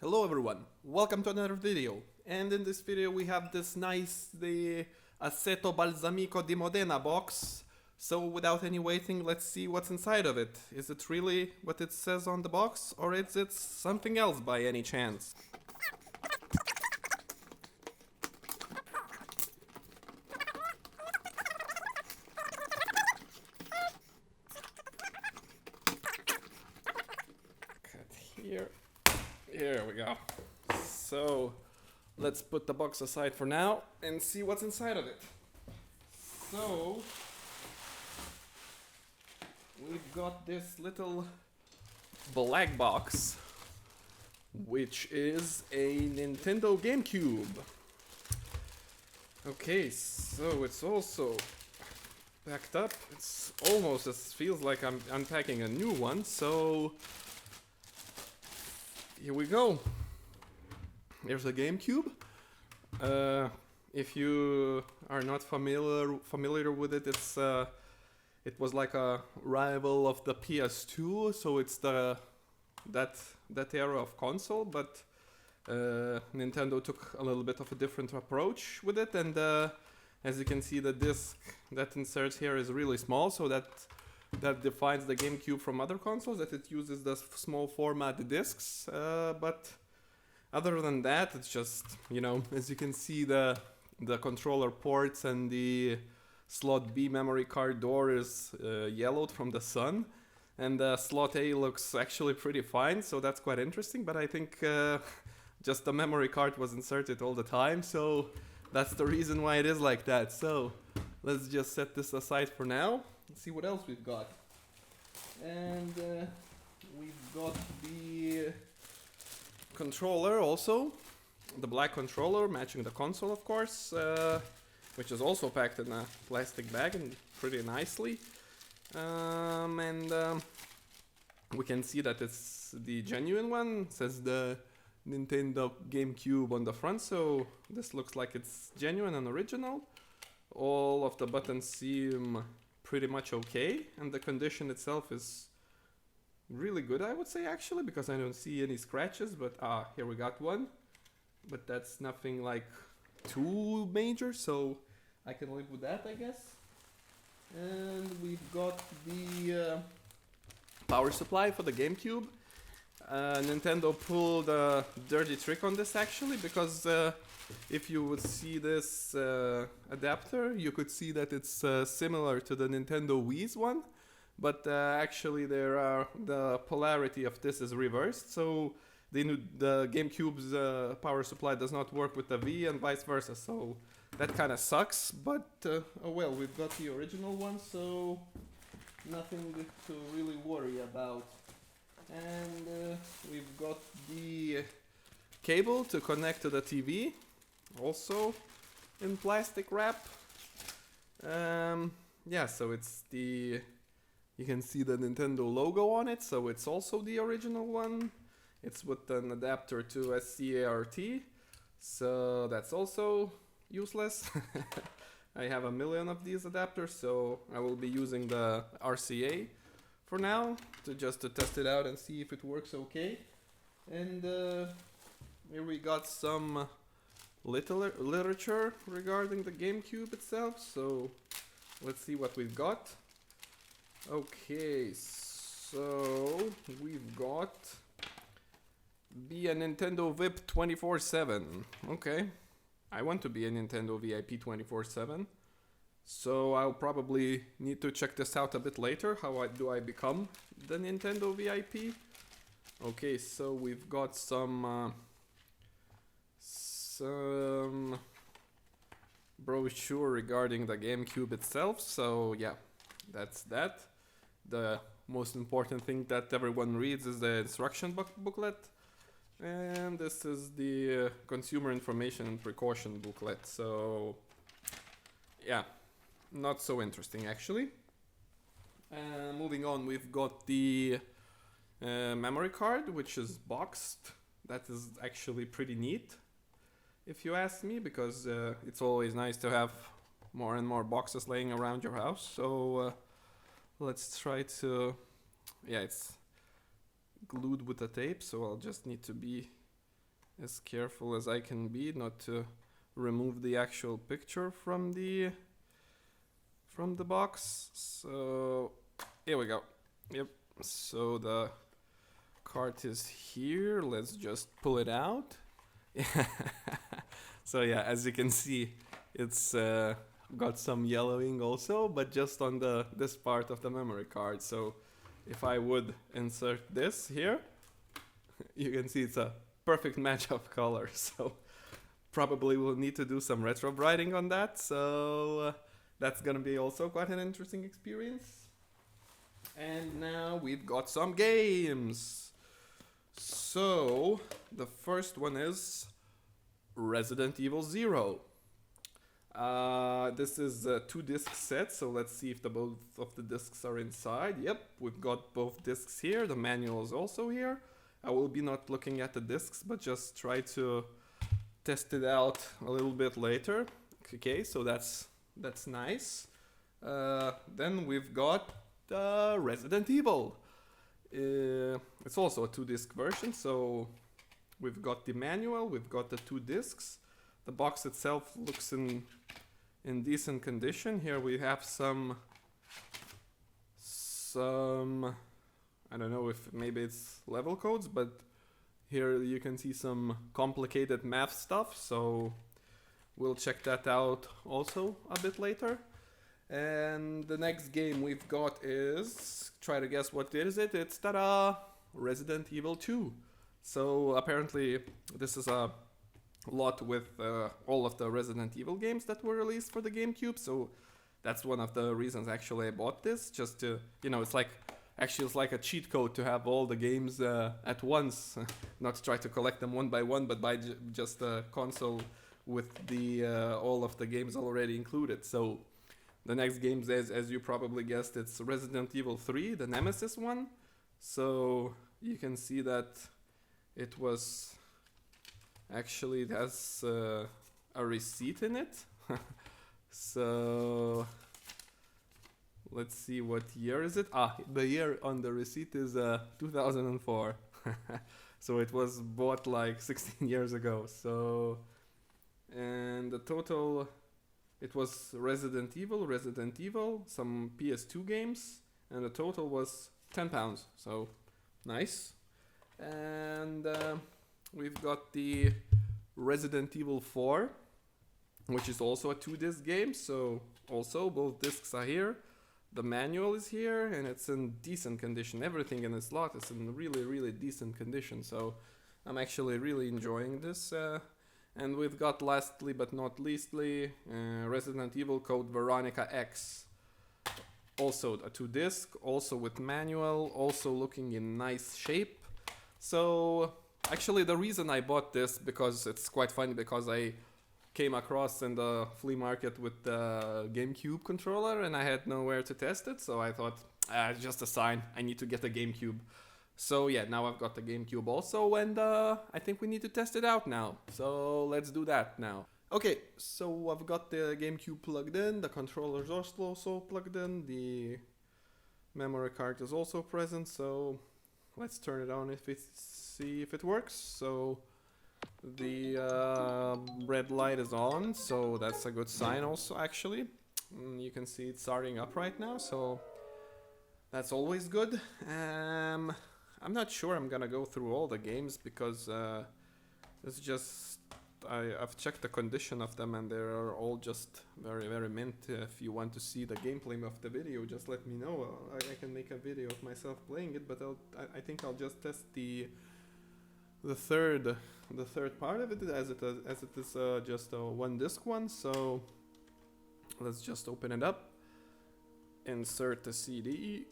Hello everyone, welcome to another video. And in this video we have this the Aceto Balsamico di Modena box. So without any waiting, let's see what's inside of it. Is it really what it says on the box, or is it something else by any chance? Cut here. Here we go. So let's put the box aside for now and see what's inside of it. So we've got this little black box, which is a Nintendo GameCube. Okay, so it's also packed up. It's almost feels like I'm unpacking a new one. So here we go. Here's a GameCube. If you are not familiar with it, it was like a rival of the PS2, so it's that era of console. But Nintendo took a little bit of a different approach with it, and as you can see, the disc that inserts here is really small, so that defines the GameCube from other consoles, that it uses the small format discs. But other than that, it's just, as you can see, the controller ports and the slot B memory card door is yellowed from the sun, and the slot A looks actually pretty fine, so that's quite interesting. But I think just the memory card was inserted all the time, so that's the reason why it is like that. So let's just set this aside for now and see what else we've got. And we've got the controller also, the black controller matching the console, of course, which is also packed in a plastic bag and pretty nicely. And we can see that it's the genuine one. It says the Nintendo GameCube on the front, so this looks like it's genuine and original. All of the buttons seem pretty much okay, and the condition itself is really good, I would say, actually, because I don't see any scratches. But here we got one, but that's nothing like too major, so I can live with that, I guess. And we've got the power supply for the GameCube. Nintendo pulled a dirty trick on this, actually, because if you would see this adapter, you could see that it's similar to the Nintendo Wii's one, but actually the polarity of this is reversed, so the GameCube's power supply does not work with the Wii and vice versa, so that kind of sucks. But oh well, we've got the original one, so nothing to really worry about. And we've got the cable to connect to the TV, also in plastic wrap. Yeah, so you can see the Nintendo logo on it, so it's also the original one. It's with an adapter to SCART, so that's also useless. I have a million of these adapters, so I will be using the RCA for now to test it out and see if it works okay. And here we got some literature regarding the GameCube itself, so let's see what we've got. Okay, so we've got be a Nintendo VIP 24/7. Okay, I want to be a Nintendo VIP 24/7. So I'll probably need to check this out a bit later. How do I become the Nintendo VIP? Okay, so we've got some brochure regarding the GameCube itself. So yeah, that's that. The most important thing that everyone reads is the instruction booklet. And this is the consumer information and precaution booklet. So yeah, not so interesting, actually. Moving on, we've got the memory card, which is boxed. That is actually pretty neat, if you ask me, because it's always nice to have more and more boxes laying around your house. So let's try to... Yeah, it's glued with the tape, so I'll just need to be as careful as I can be not to remove the actual picture from the box. So here we go. Yep. So the cart is here. Let's just pull it out. So yeah, as you can see, it's got some yellowing also, but just on this part of the memory card. So if I would insert this here, you can see it's a perfect match of colors. So probably we'll need to do some retro writing on that. So that's gonna be also quite an interesting experience. And now we've got some games. So the first one is Resident Evil 0. This is a 2-disc set, so let's see if both of the discs are inside. Yep, we've got both discs here. The manual is also here. I will be not looking at the discs, but just try to test it out a little bit later. Okay, so that's nice. Then we've got Resident Evil. It's also a 2-disc version, so we've got the manual, we've got the 2 discs. The box itself looks in decent condition. Here we have some I don't know if maybe it's level codes, but here you can see some complicated math stuff, so we'll check that out also a bit later. And the next game we've got is, try to guess what is it? It's ta-da! Resident Evil 2. So apparently this is a lot with all of the Resident Evil games that were released for the GameCube, so that's one of the reasons actually I bought this, just to, it's like a cheat code to have all the games at once, not try to collect them one by one, but buy just a console with the all of the games already included. So the next game, as you probably guessed, it's Resident Evil 3, the Nemesis one. So you can see that it was actually, it has a receipt in it. So let's see, what year is it? The year on the receipt is 2004. So it was bought like 16 years ago. So, and the total, it was Resident Evil, some PS2 games, and the total was £10. So nice. And we've got the Resident Evil 4, which is also a 2-disc game. So also both discs are here. The manual is here, and it's in decent condition. Everything in this lot is in really, really decent condition. So I'm actually really enjoying this. And we've got, lastly but not leastly, Resident Evil Code Veronica X. Also a 2-disc, also with manual, also looking in nice shape. So actually the reason I bought this, because it's quite funny, because I came across in the flea market with the GameCube controller and I had nowhere to test it, so I thought, it's just a sign, I need to get a GameCube. So yeah, now I've got the GameCube also, and I think we need to test it out now. So let's do that now. Okay, so I've got the GameCube plugged in, the controller is also plugged in, the memory card is also present, so let's turn it on see if it works. So the red light is on, so that's a good sign also actually. You can see it's starting up right now, so that's always good. I'm not sure I'm gonna go through all the games because it's just I've checked the condition of them and they're all just very, very mint. If you want to see the gameplay of the video, just let me know. I can make a video of myself playing it, but I think I'll just test the third part of it as it is just a 1-disc one. So let's just open it up, insert the CD,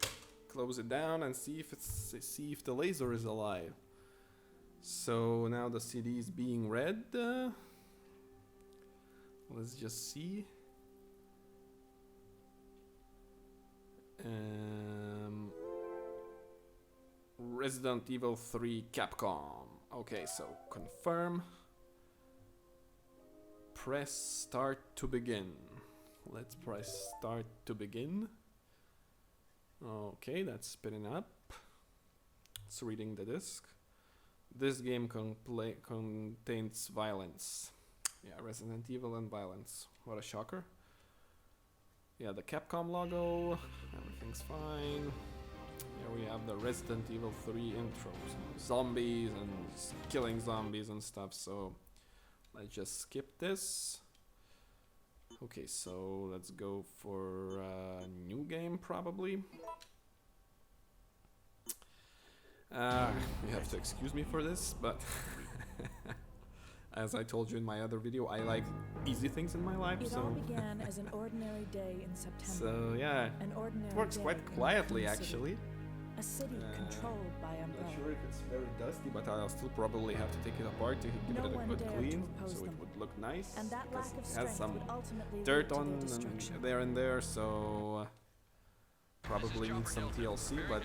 close it down, and see if the laser is alive. So now the CD is being read. Let's just see. Resident Evil 3 Capcom. Okay, so confirm. Press start to begin. Let's press start to begin. Okay, that's spinning up. It's reading the disc. This game contains violence. Yeah, Resident Evil and violence. What a shocker. Yeah, the Capcom logo. Everything's fine. Here we have the Resident Evil 3 intro. Zombies and killing zombies and stuff. So let's just skip this. Okay, so let's go for a new game probably. You have to excuse me for this, but as I told you in my other video, I like easy things in my life. It all began as an ordinary day in September. So yeah, An ordinary it works day quite in quietly Raccoon actually. City, a city controlled by I'm umbrella. not sure if it's very dusty, but I'll still probably have to take it apart to give No it a one good dared clean, to oppose so it them. would look nice. And that because lack of it has strength some would ultimately dirt lead to on their destruction. there and there, so probably need some TLC, but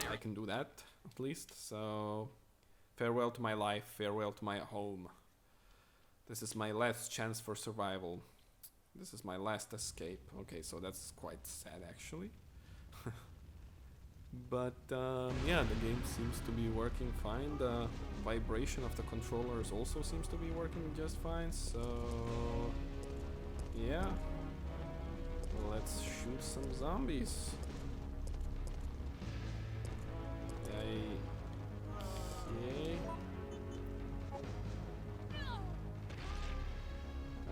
I can do that at least. So farewell to my life, farewell to my home. This is my last chance for survival. This is my last escape. Okay, so that's quite sad actually. But yeah, the game seems to be working fine. The vibration of the controllers also seems to be working just fine. So yeah, let's shoot some zombies. Okay.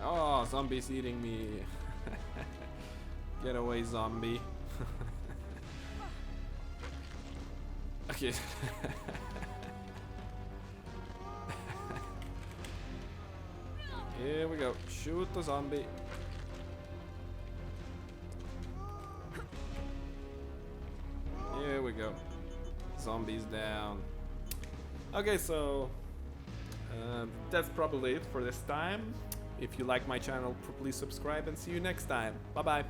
Oh, zombies eating me. Get away, zombie. Okay. Here we go. Shoot the zombie. Here we go. Zombies down. Okay, so that's probably it for this time. If you like my channel, please subscribe and see you next time. Bye bye.